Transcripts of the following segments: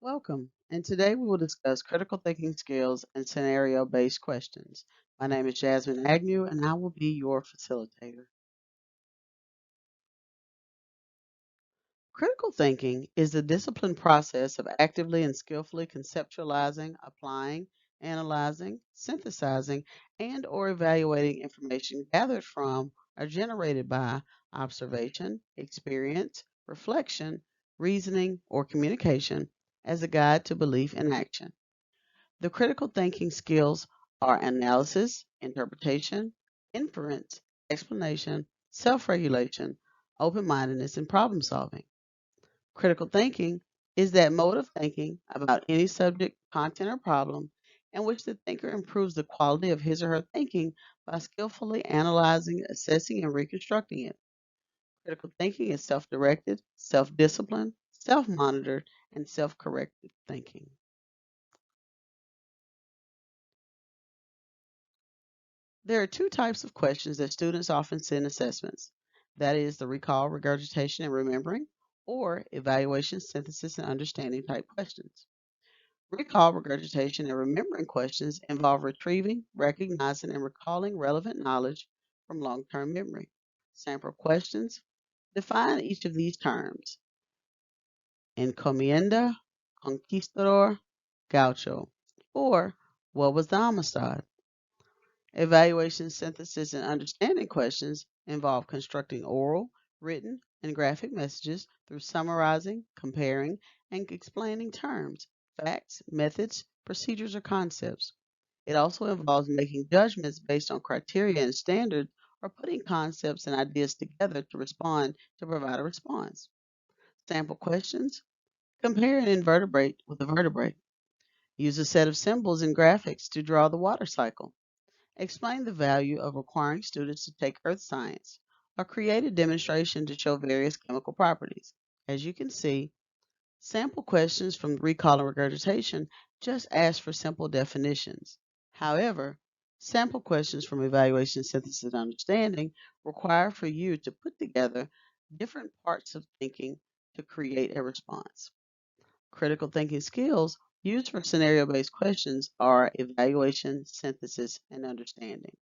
Welcome, and today we will discuss critical thinking skills and scenario based questions. My name is Jasmine Agnew, and I will be your facilitator. Critical thinking is the disciplined process of actively and skillfully conceptualizing, applying, analyzing, synthesizing, and or evaluating information gathered from or generated by observation, experience, reflection, reasoning, or communication as a guide to belief and action. The critical thinking skills are analysis, interpretation, inference, explanation, self regulation, open mindedness, and problem solving. Critical thinking is that mode of thinking about any subject, content, or problem in which the thinker improves the quality of his or her thinking by skillfully analyzing, assessing, and reconstructing it. Critical thinking is self directed, self disciplined, self monitored, and self corrected thinking. There are two types of questions that students often send assessments. That is the recall, regurgitation, and remembering, or evaluation, synthesis, and understanding type questions. Recall, regurgitation, and remembering questions involve retrieving, recognizing, and recalling relevant knowledge from long term memory. Sample questions define each of these terms: encomienda, conquistador, gaucho, or what was the homicide? Evaluation, synthesis, and understanding questions involve constructing oral, written, and graphic messages through summarizing, comparing, and explaining terms, facts, methods, procedures, or concepts. It also involves making judgments based on criteria and standards or putting concepts and ideas together to provide a response. Sample questions: compare an invertebrate with a vertebrate. Use a set of symbols and graphics to draw the water cycle. Explain the value of requiring students to take earth science, or create a demonstration to show various chemical properties. As you can see, sample questions from recall and regurgitation just ask for simple definitions. However, sample questions from evaluation, synthesis, and understanding require for you to put together different parts of thinking to create a response. Critical thinking skills used for scenario based questions are evaluation, synthesis, and understanding.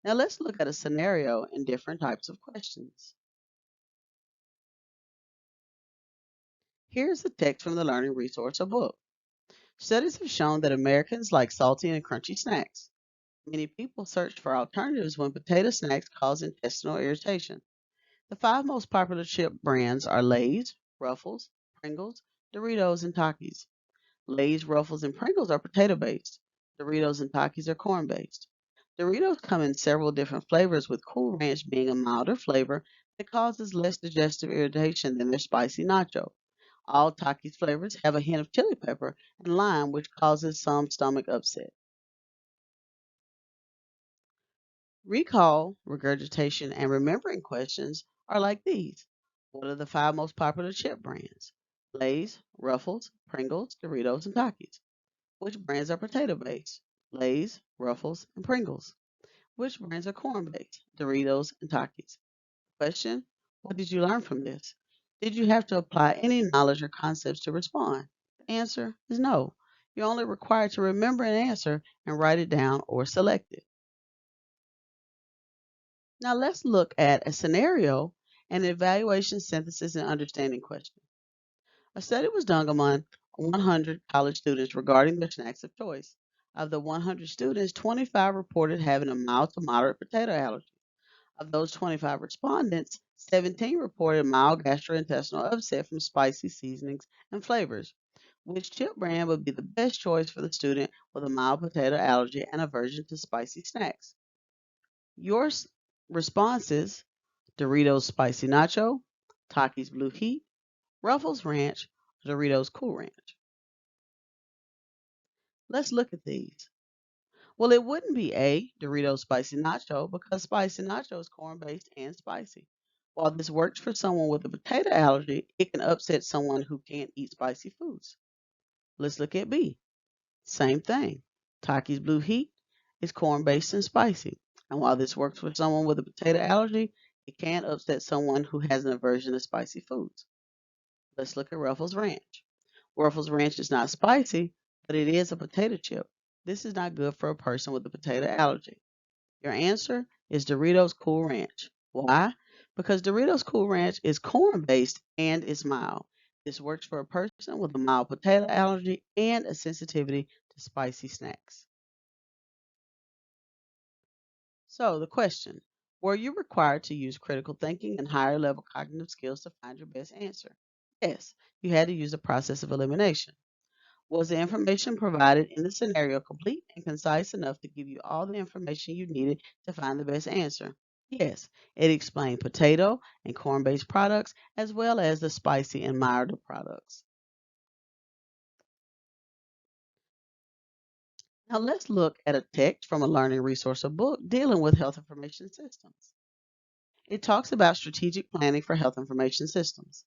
Now let's look at a scenario and different types of questions. Here's the text from the Learning Resource, a book. Studies have shown that Americans like salty and crunchy snacks. Many people search for alternatives when potato snacks cause intestinal irritation. The five most popular chip brands are Lay's, Ruffles, Pringles, Doritos, and Takis. Lay's, Ruffles, and Pringles are potato based. Doritos and Takis are corn based. Doritos come in several different flavors, with Cool Ranch being a milder flavor that causes less digestive irritation than their spicy nacho. All Takis flavors have a hint of chili pepper and lime, which causes some stomach upset. Recall, regurgitation, and remembering questions are like these. What are the five most popular chip brands? Lay's, Ruffles, Pringles, Doritos, and Takis. Which brands are potato based? Lay's, Ruffles, and Pringles. Which brands are corn based? Doritos and Takis. Question: what did you learn from this? Did you have to apply any knowledge or concepts to respond? The answer is no. You're only required to remember an answer and write it down or select it. Now let's look at a scenario and evaluation, synthesis, and understanding question. A study was done among 100 college students regarding their snacks of choice. Of the 100 students, 25 reported having a mild to moderate potato allergy. Of those 25 respondents, 17 reported mild gastrointestinal upset from spicy seasonings and flavors. Which chip brand would be the best choice for the student with a mild potato allergy and aversion to spicy snacks? Your responses: Doritos Spicy Nacho, Takis Blue Heat, Ruffles Ranch, Doritos Cool Ranch. Let's look at these. Well, it wouldn't be A, Doritos Spicy Nacho, because spicy nacho is corn based and spicy. While this works for someone with a potato allergy, it can upset someone who can't eat spicy foods. Let's look at B. Same thing. Takis Blue Heat is corn based and spicy. And while this works for someone with a potato allergy, it can upset someone who has an aversion to spicy foods. Let's look at Ruffles Ranch. Ruffles Ranch is not spicy, but it is a potato chip. This is not good for a person with a potato allergy. Your answer is Doritos Cool Ranch. Why? Because Doritos Cool Ranch is corn based and is mild. This works for a person with a mild potato allergy and a sensitivity to spicy snacks. So, the question: were you required to use critical thinking and higher level cognitive skills to find your best answer? Yes, you had to use a process of elimination. Was the information provided in the scenario complete and concise enough to give you all the information you needed to find the best answer? Yes, it explained potato and corn based products as well as the spicy and milder products. Now let's look at a text from a learning resource or book dealing with health information systems. It talks about strategic planning for health information systems.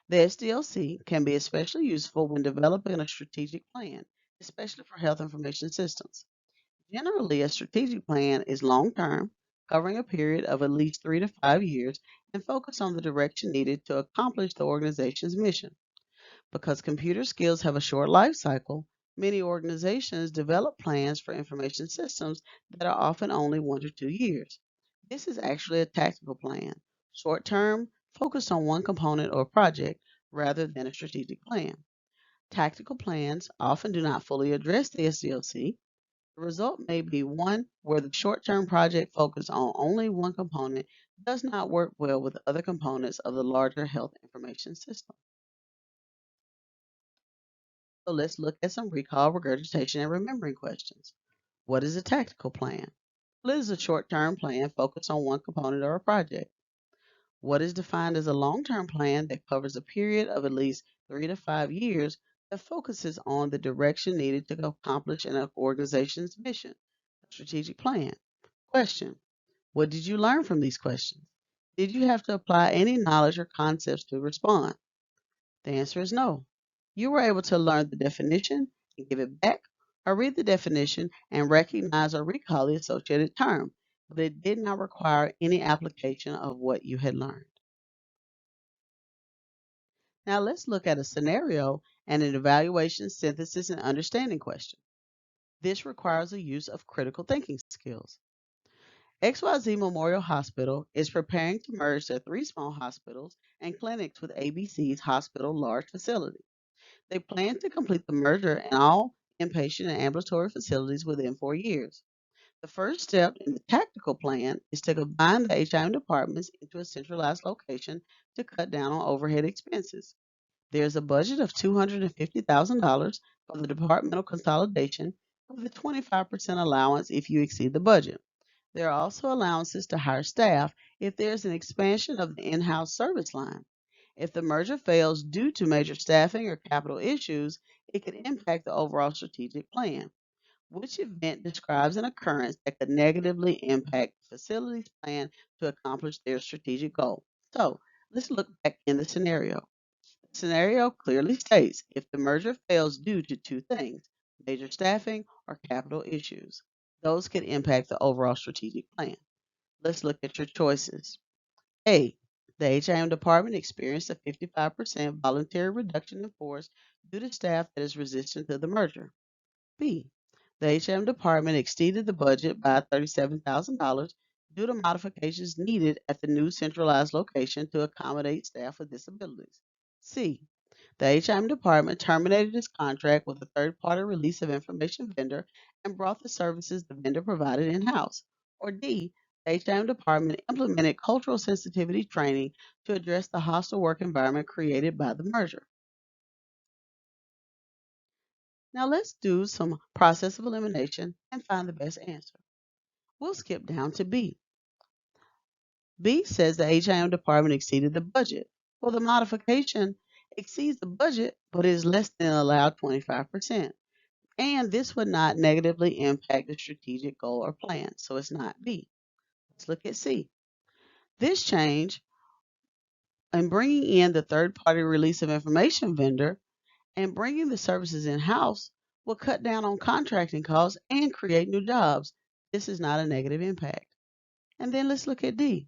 The SDLC can be especially useful when developing a strategic plan, especially for health information systems. Generally, a strategic plan is long term, covering a period of at least 3 to 5 years, and focus on the direction needed to accomplish the organization's mission. Because computer skills have a short life cycle, many organizations develop plans for information systems that are often only 1 to 2 years. This is actually a tactical plan, short term, focused on one component or project rather than a strategic plan. Tactical plans often do not fully address the SDLC. The result may be one where the short term project focused on only one component does not work well with other components of the larger health information system. So let's look at some recall, regurgitation, and remembering questions. What is a tactical plan? Well, it is a short term plan focused on one component or a project. What is defined as a long term plan that covers a period of at least 3 to 5 years that focuses on the direction needed to accomplish an organization's mission? A strategic plan. Question: what did you learn from these questions? Did you have to apply any knowledge or concepts to respond? The answer is no. You were able to learn the definition and give it back, or read the definition and recognize or recall the associated term, but it did not require any application of what you had learned. Now let's look at a scenario and an evaluation, synthesis, and understanding question. This requires the use of critical thinking skills. XYZ Memorial Hospital is preparing to merge their three small hospitals and clinics with ABC's hospital large facility. They plan to complete the merger in all inpatient and ambulatory facilities within 4 years. The first step in the tactical plan is to combine the HIM departments into a centralized location to cut down on overhead expenses. There's a budget of $250,000 for the departmental consolidation with a 25% allowance if you exceed the budget. There are also allowances to hire staff if there's an expansion of the in house service line. If the merger fails due to major staffing or capital issues, it could impact the overall strategic plan. Which event describes an occurrence that could negatively impact the facility's plan to accomplish their strategic goal? So let's look back in the scenario. The scenario clearly states if the merger fails due to two things: major staffing or capital issues. Those could impact the overall strategic plan. Let's look at your choices. A. The HIM department experienced a 55% voluntary reduction in force due to staff that is resistant to the merger. B. The HIM department exceeded the budget by $37,000 due to modifications needed at the new centralized location to accommodate staff with disabilities. C. The HIM department terminated its contract with a third party release of information vendor and brought the services the vendor provided in house. Or D. The HIM department implemented cultural sensitivity training to address the hostile work environment created by the merger. Now let's do some process of elimination and find the best answer. We'll skip down to B. B says the HIM department exceeded the budget. Well, the modification exceeds the budget, but is less than allowed 25%. And this would not negatively impact the strategic goal or plan, so it's not B. Let's look at C. This change in bringing in the third party release of information vendor and bringing the services in house will cut down on contracting costs and create new jobs. This is not a negative impact. And then let's look at D.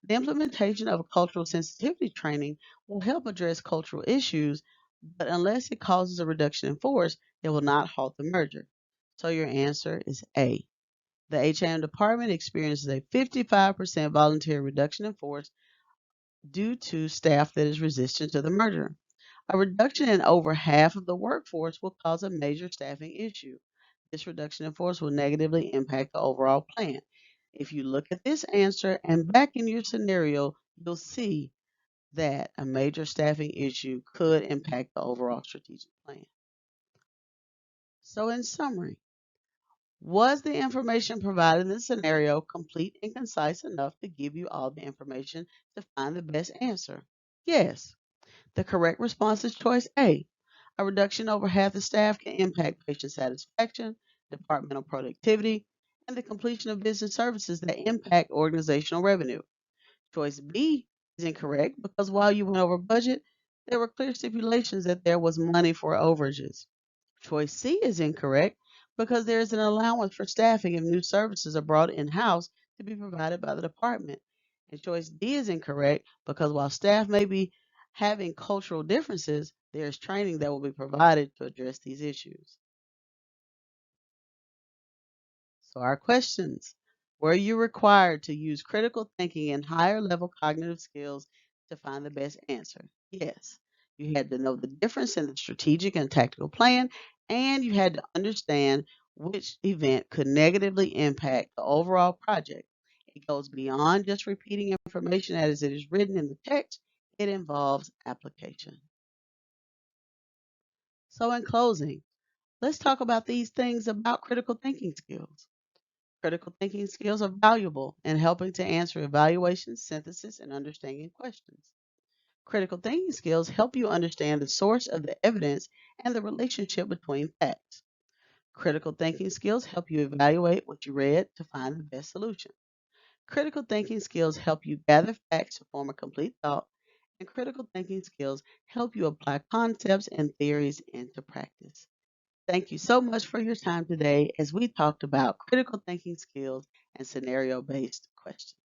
The implementation of a cultural sensitivity training will help address cultural issues, but unless it causes a reduction in force, it will not halt the merger. So your answer is A. The HIM department experiences a 55% voluntary reduction in force due to staff that is resistant to the merger. A reduction in over half of the workforce will cause a major staffing issue. This reduction in force will negatively impact the overall plan. If you look at this answer and back in your scenario, you'll see that a major staffing issue could impact the overall strategic plan. So, in summary, was the information provided in the scenario complete and concise enough to give you all the information to find the best answer? Yes. The correct response is choice A. A reduction over half the staff can impact patient satisfaction, departmental productivity, and the completion of business services that impact organizational revenue. Choice B is incorrect because while you went over budget, there were clear stipulations that there was money for overages. Choice C is incorrect because there is an allowance for staffing if new services are brought in house to be provided by the department. And choice D is incorrect because while staff may be having cultural differences, there is training that will be provided to address these issues. So, our questions: were you required to use critical thinking and higher level cognitive skills to find the best answer? Yes. You had to know the difference in the strategic and tactical plan, and you had to understand which event could negatively impact the overall project. It goes beyond just repeating information as it is written in the text, it involves application. So, in closing, let's talk about these things about critical thinking skills. Critical thinking skills are valuable in helping to answer evaluations, synthesis, and understanding questions. Critical thinking skills help you understand the source of the evidence and the relationship between facts. Critical thinking skills help you evaluate what you read to find the best solution. Critical thinking skills help you gather facts to form a complete thought, and critical thinking skills help you apply concepts and theories into practice. Thank you so much for your time today as we talked about critical thinking skills and scenario based questions.